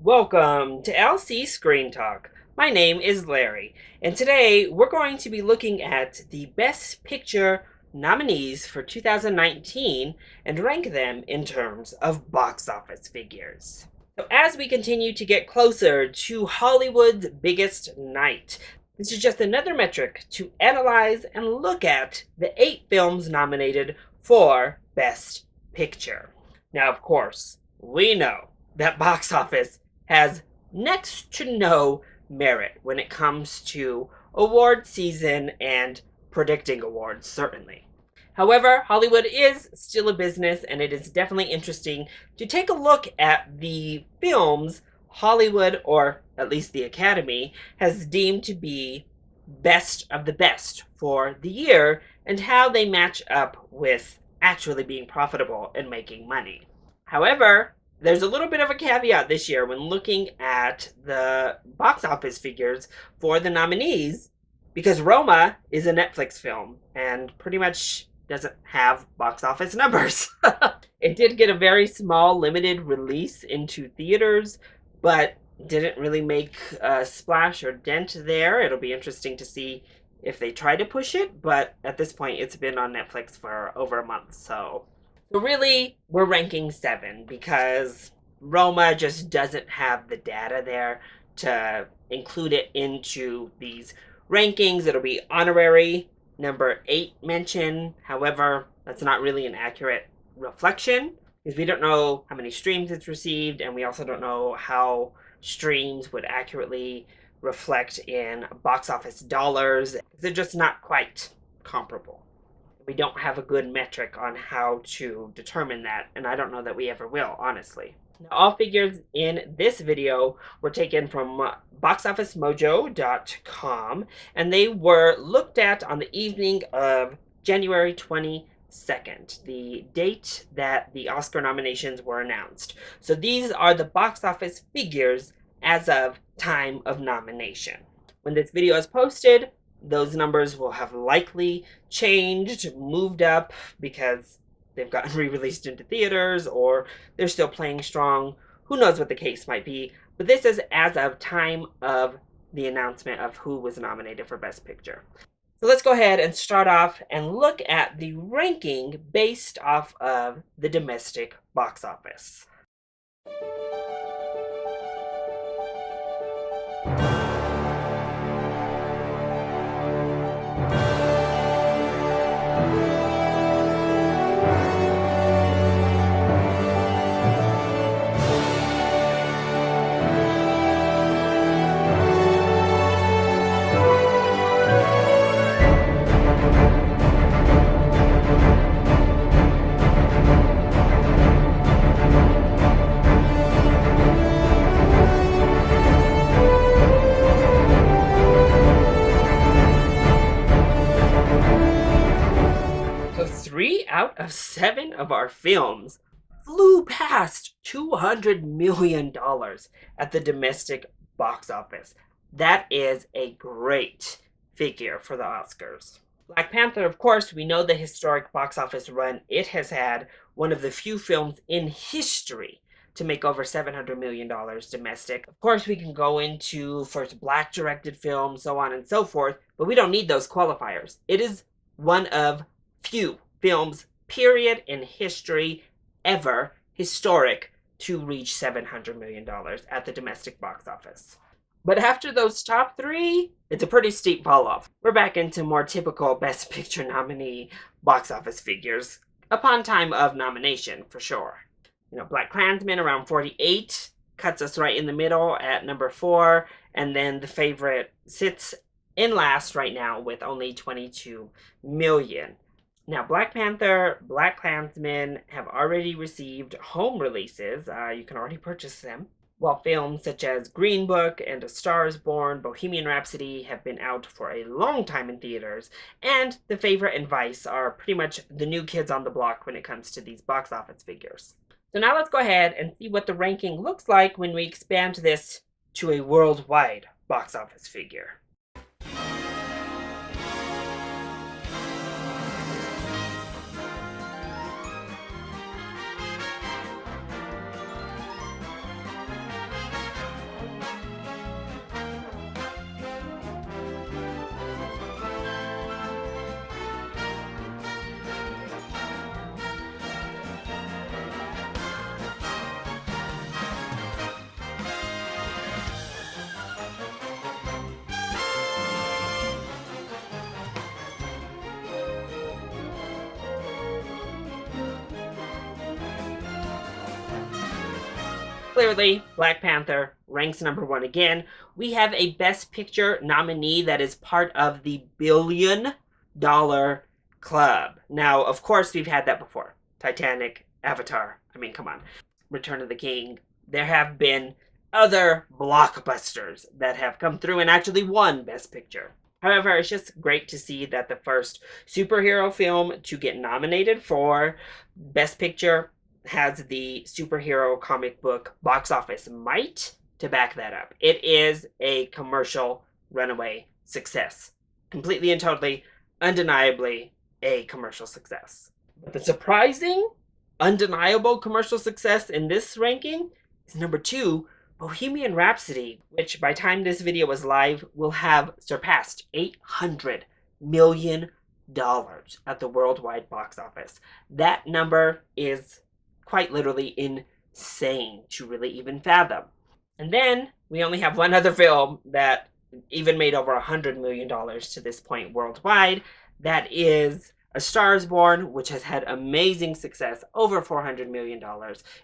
Welcome to LC Screen Talk. My name is Larry, and today we're going to be looking at the Best Picture nominees for 2019 and rank them in terms of box office figures. So as we continue to get closer to Hollywood's biggest night, this is just another metric to analyze and look at the 8 films nominated for Best Picture. Now, of course, we know that box office has next to no merit when it comes to award season and predicting awards, certainly. However, Hollywood is still a business, and it is definitely interesting to take a look at the films Hollywood, or at least the Academy, has deemed to be best of the best for the year and how they match up with actually being profitable and making money. However, there's a little bit of a caveat this year when looking at the box office figures for the nominees, because Roma is a Netflix film and pretty much doesn't have box office numbers. It did get a very small limited release into theaters, but didn't really make a splash or dent there. It'll be interesting to see if they try to push it, but at this point it's been on Netflix for over a month, so really, we're ranking 7 because Roma just doesn't have the data there to include it into these rankings. It'll be honorary number 8 mention. However, that's not really an accurate reflection because we don't know how many streams it's received, and we also don't know how streams would accurately reflect in box office dollars. They're just not quite comparable. We don't have a good metric on how to determine that, and I don't know that we ever will, honestly. Now, all figures in this video were taken from boxofficemojo.com, and they were looked at on the evening of January 22nd, the date that the Oscar nominations were announced. So these are the box office figures as of time of nomination. When this video is posted, those numbers will have likely changed, moved up, because they've gotten re-released into theaters or they're still playing strong. Who knows what the case might be, but this is as of time of the announcement of who was nominated for Best Picture. So let's go ahead and start off and look at the ranking based off of the domestic box office. So 3 out of 7 of our films flew past $200 million at the domestic box office. That is a great figure for the Oscars. Black Panther, of course, we know the historic box office run it has had, one of the few films in history to make over $700 million domestic. Of course, we can go into first Black directed film, so on and so forth, but we don't need those qualifiers. It is one of few films, period, in history ever historic to reach $700 million at the domestic box office. But after those top 3, it's a pretty steep fall off. We're back into more typical Best Picture nominee box office figures upon time of nomination, for sure. You know, Black Klansman around 48 cuts us right in the middle at number 4, and then The Favorite sits in last right now with only 22 million. Now, Black Panther, Black Klansman have already received home releases. You can already purchase them. While films such as Green Book and A Star is Born, Bohemian Rhapsody have been out for a long time in theaters, and The Favorite and Vice are pretty much the new kids on the block when it comes to these box office figures. So now let's go ahead and see what the ranking looks like when we expand this to a worldwide box office figure. Clearly, Black Panther ranks number one again. We have a Best Picture nominee that is part of the $1 billion club. Now, of course, we've had that before. Titanic, Avatar. I mean, come on. Return of the King. There have been other blockbusters that have come through and actually won Best Picture. However, it's just great to see that the first superhero film to get nominated for Best Picture has the superhero comic book box office might to back that up. It is a commercial runaway success. Completely and totally, undeniably a commercial success. But the surprising, undeniable commercial success in this ranking is number 2, Bohemian Rhapsody, which by time this video was live will have surpassed $800 million at the worldwide box office. That number is quite literally insane to really even fathom. And then we only have one other film that even made over $100 million to this point worldwide. That is A Star is Born, which has had amazing success, over $400 million.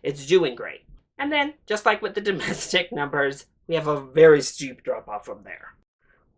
It's doing great. And then, just like with the domestic numbers, we have a very steep drop-off from there.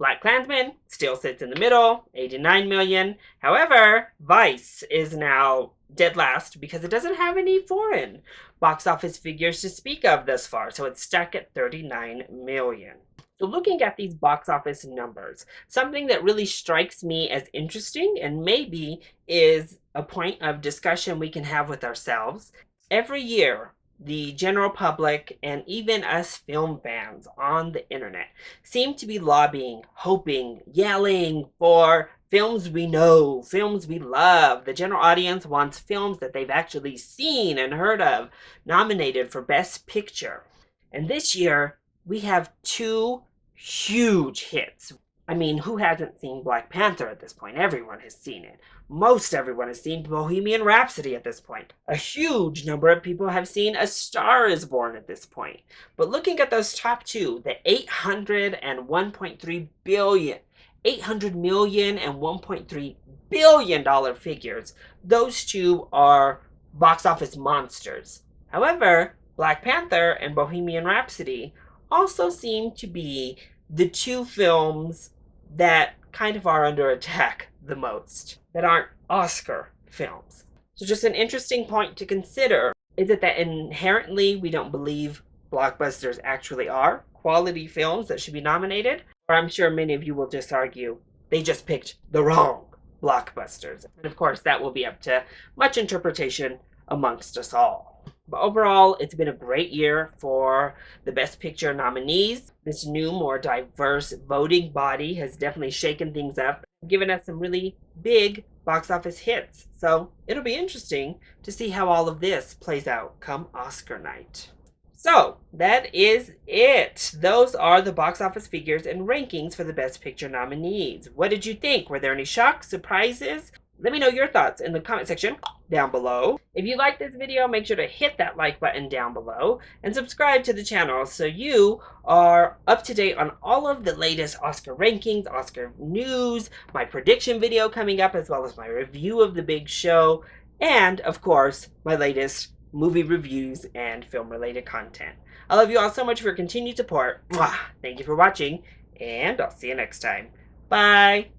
BlacKkKlansman still sits in the middle, 89 million. However, Vice is now dead last because it doesn't have any foreign box office figures to speak of thus far, so it's stuck at 39 million. So looking at these box office numbers, something that really strikes me as interesting and maybe is a point of discussion we can have with ourselves. Every year, the general public and even us film fans on the internet seem to be lobbying, hoping, yelling for films we know, films we love. The general audience wants films that they've actually seen and heard of nominated for Best Picture. And this year, we have 2 huge hits. I mean, who hasn't seen Black Panther at this point? Everyone has seen it. Most everyone has seen Bohemian Rhapsody at this point. A huge number of people have seen A Star is Born at this point. But looking at those top 2, the 800 and 1.3 billion, 800 million and 1.3 billion dollar figures, those 2 are box office monsters. However, Black Panther and Bohemian Rhapsody also seem to be the 2 films that kind of are under attack the most, that aren't Oscar films. So just an interesting point to consider is it that inherently we don't believe blockbusters actually are quality films that should be nominated, or I'm sure many of you will just argue they just picked the wrong blockbusters. And of course that will be up to much interpretation amongst us all. But overall, it's been a great year for the Best Picture nominees. This new, more diverse voting body has definitely shaken things up, given us some really big box office hits. So it'll be interesting to see how all of this plays out come Oscar night. So that is it. Those are the box office figures and rankings for the Best Picture nominees. What did you think? Were there any shocks, surprises? Let me know your thoughts in the comment section down below. If you like this video, make sure to hit that like button down below and subscribe to the channel so you are up to date on all of the latest Oscar rankings, Oscar news, my prediction video coming up, as well as my review of the big show, and of course, my latest movie reviews and film related content. I love you all so much for your continued support. Thank you for watching, and I'll see you next time. Bye!